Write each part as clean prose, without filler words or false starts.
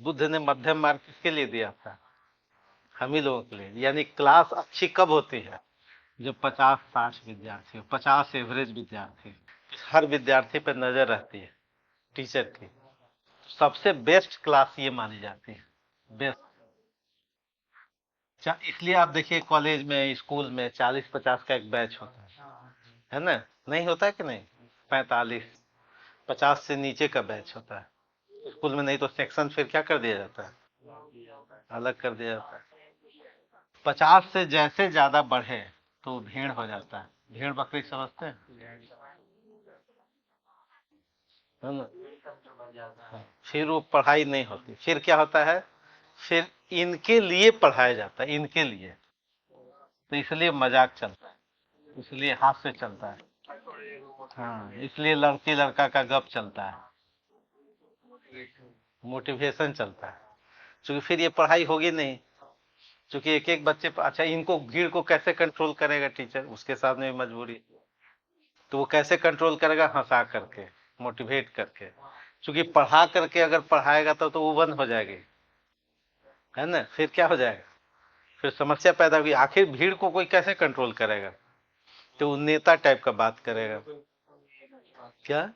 बुद्ध ने मध्यम मार्ग किसके लिए दिया था? हम ही लोगों के लिए। यानी क्लास अच्छी कब होती है? जब 50-60 विद्यार्थी हो, 50 एवरेज विद्यार्थी, हर विद्यार्थी पर नजर रहती है टीचर की। सबसे बेस्ट क्लास ये मानी जाती है, बेस्ट। इसलिए आप देखिए कॉलेज में, स्कूल में 40-50 का एक बैच होता है ना? नहीं होता है कि नहीं? 45-50 से नीचे का बैच होता है स्कूल में। नहीं तो सेक्शन फिर क्या कर दिया जाता है? अलग कर दिया जाता है। 50 से जैसे ज्यादा बढ़े तो भीड़ हो जाता है। भेड़ बकरी समझते हैं, है ना? हाँ, फिर वो पढ़ाई नहीं होती। फिर क्या होता है? फिर इनके लिए पढ़ाया जाता है, इनके लिए। तो इसलिए मजाक चलता है, इसलिए हास्य चलता है। हाँ, इसलिए लड़की लड़का का गप चलता है, मोटिवेशन चलता है। क्योंकि फिर ये पढ़ाई होगी नहीं। क्योंकि एक एक बच्चे अच्छा, इनको भीड़ को कैसे कंट्रोल करेगा टीचर? उसके सामने भी मजबूरी। तो वो कैसे कंट्रोल करेगा? हंसा करके, मोटिवेट करके। क्योंकि पढ़ा करके अगर पढ़ाएगा तो वो बंद हो जाएगी, है ना? फिर क्या हो जाएगा? फिर समस्या पैदा हुई। आखिर भीड़ को कोई कैसे कंट्रोल करेगा? तो वो नेता टाइप का बात करेगा। क्या?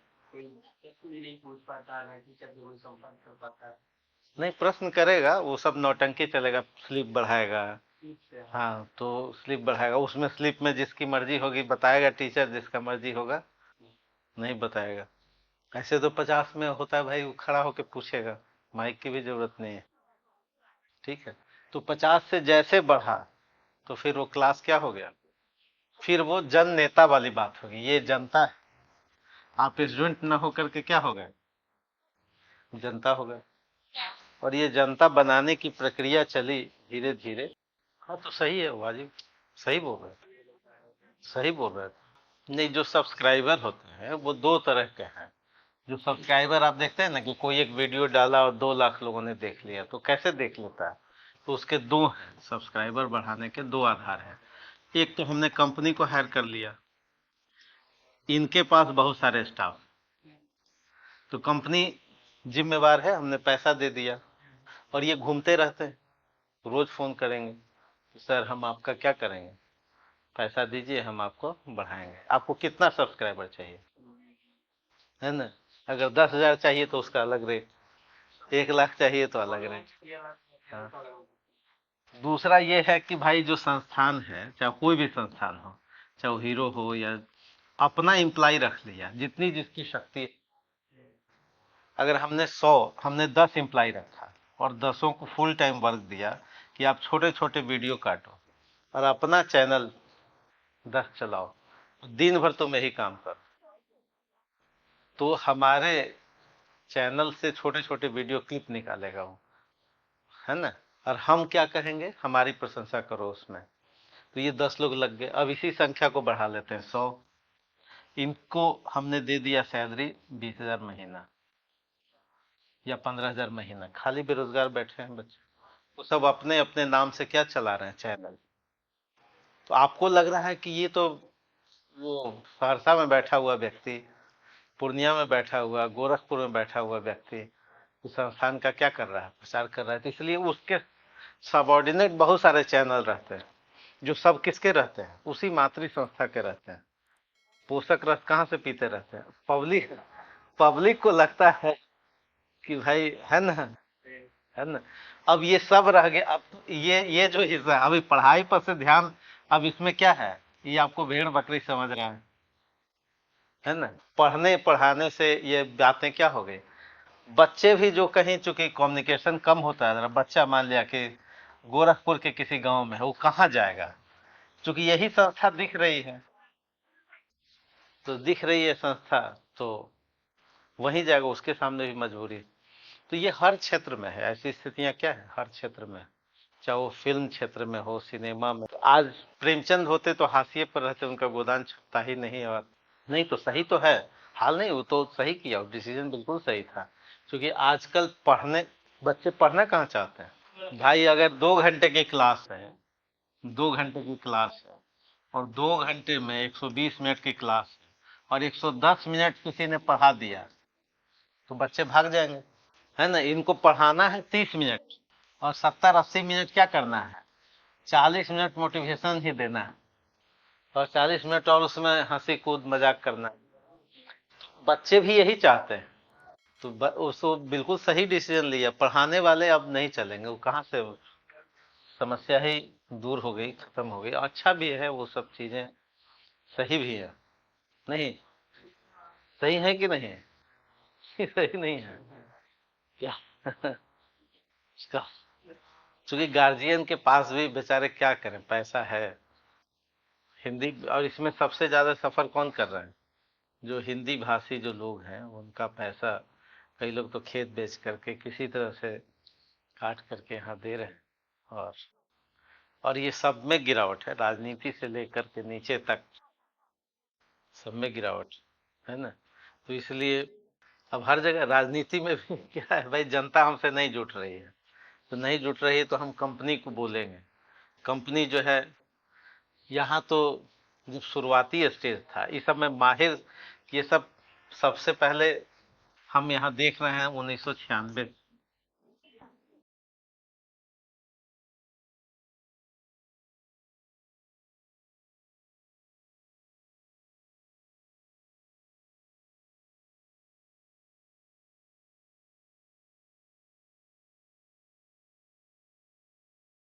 नहीं, प्रश्न करेगा, वो सब नौटंकी चलेगा, स्लिप बढ़ाएगा। हाँ, तो स्लिप बढ़ाएगा, उसमें स्लिप में जिसकी मर्जी होगी बताएगा टीचर, जिसका मर्जी होगा नहीं बताएगा। ऐसे तो 50 में होता है भाई, वो खड़ा होके पूछेगा, माइक की भी जरूरत नहीं है। ठीक है। तो 50 से जैसे बढ़ा तो फिर वो क्लास क्या हो गया? फिर वो जन नेता वाली बात होगी। ये जनता है, आप स्टूडेंट न होकर के क्या हो गए? जनता हो गए। और ये जनता बनाने की प्रक्रिया चली धीरे धीरे। हाँ, तो सही है वाजिब, सही बोल रहे हैं, सही बोल रहे हैं। नहीं, जो सब्सक्राइबर होते हैं वो दो तरह के हैं। जो सब्सक्राइबर आप देखते हैं ना, कि कोई एक वीडियो डाला और 2 लाख लोगों ने देख लिया, तो कैसे देख लेता है? तो उसके दो हैं, सब्सक्राइबर बढ़ाने के दो आधार हैं। एक तो हमने कंपनी को हायर कर लिया, इनके पास बहुत सारे स्टाफ, तो कंपनी जिम्मेवार है, हमने पैसा दे दिया। और ये घूमते रहते हैं, रोज फोन करेंगे कि सर हम आपका क्या करेंगे, पैसा दीजिए हम आपको बढ़ाएंगे। आपको कितना सब्सक्राइबर चाहिए, है ना? अगर 10,000 चाहिए तो उसका अलग रेट, 1 लाख चाहिए तो अलग रेट। हाँ। दूसरा ये है कि भाई जो संस्थान है, चाहे कोई भी संस्थान हो, चाहे वो हीरो हो या, अपना इम्प्लाई रख लिया जितनी जिसकी शक्ति। अगर हमने 10 इम्प्लाई रखा और 10 को फुल टाइम वर्क दिया कि आप छोटे छोटे वीडियो काटो और अपना चैनल 10 चलाओ, दिन भर तो मैं ही काम कर, तो हमारे चैनल से छोटे छोटे वीडियो क्लिप निकालेगा वो, है ना? और हम क्या कहेंगे? हमारी प्रशंसा करो उसमें। तो ये 10 लोग लग गए। अब इसी संख्या को बढ़ा लेते हैं 100। इनको हमने दे दिया सैलरी 20,000 महीना या 15,000 महीना, खाली बेरोजगार बैठे हैं बच्चे, वो सब अपने अपने नाम से क्या चला रहे हैं? चैनल। तो आपको लग रहा है कि ये तो वो सहरसा में बैठा हुआ व्यक्ति, पूर्णिया में बैठा हुआ, गोरखपुर में बैठा हुआ व्यक्ति उस संस्थान का क्या कर रहा है? प्रचार कर रहा है। तो इसलिए उसके सबॉर्डिनेट बहुत सारे चैनल रहते हैं, जो सब किसके रहते हैं? उसी मातृ संस्था के रहते हैं। पोषक रस कहाँ से पीते रहते हैं? पब्लिक, पब्लिक को लगता है कि भाई, है ना, है ना? अब ये सब रह गए। अब ये जो हिस्सा है, अभी पढ़ाई पर से ध्यान, अब इसमें क्या है? ये आपको भेड़ बकरी समझ रहा है ना? पढ़ने पढ़ाने से ये बातें क्या हो गई? बच्चे भी जो कहीं, चूंकि कम्युनिकेशन कम होता है, जरा बच्चा मान लिया कि गोरखपुर के किसी गांव में है, वो कहाँ जाएगा? चूंकि यही संस्था दिख रही है, तो दिख रही है संस्था, तो वहीं जाएगा, उसके सामने भी मजबूरी। तो ये हर क्षेत्र में है, ऐसी स्थितियां क्या है हर क्षेत्र में। चाहे वो फिल्म क्षेत्र में हो, सिनेमा में। तो आज प्रेमचंद होते तो हाशिए पर रहते, उनका गोदान छुपता ही नहीं। और नहीं तो सही तो है, हाल नहीं, वो तो सही किया, डिसीजन बिल्कुल सही था। क्योंकि आजकल पढ़ने, बच्चे पढ़ना कहाँ चाहते हैं भाई? अगर 2 घंटे की क्लास है, 2 घंटे की क्लास है, और 2 घंटे में 120 मिनट की क्लास है, और 110 मिनट किसी ने पढ़ा दिया, तो बच्चे भाग जाएंगे। है ना। इनको पढ़ाना है 30 मिनट, और 70-80 मिनट क्या करना है, 40 मिनट मोटिवेशन ही देना है, और 40 मिनट और उसमें हंसी कूद मजाक करना है। बच्चे भी यही चाहते हैं। तो उसको बिल्कुल सही डिसीजन लिया, पढ़ाने वाले अब नहीं चलेंगे, वो कहाँ से, समस्या ही दूर हो गई, खत्म हो गई। अच्छा भी है वो सब चीजें, सही भी है। नहीं, सही है कि नहीं है? सही नहीं है क्या? इसका, चूंकि गार्जियन के पास भी बेचारे क्या करें, पैसा है। हिंदी, और इसमें सबसे ज्यादा सफर कौन कर रहा है, जो हिंदी भाषी जो लोग हैं उनका पैसा। कई लोग तो खेत बेच करके किसी तरह से काट करके यहाँ दे रहे हैं। और ये सब में गिरावट है, राजनीति से लेकर के नीचे तक सब में गिरावट है ना। तो इसलिए अब हर जगह राजनीति में भी क्या है भाई, जनता हमसे नहीं जुट रही है। तो नहीं जुट रही है तो हम कंपनी को बोलेंगे। कंपनी जो है, यहाँ तो जब शुरुआती स्टेज था इस सब में माहिर, ये सब सबसे पहले हम यहाँ देख रहे हैं 1996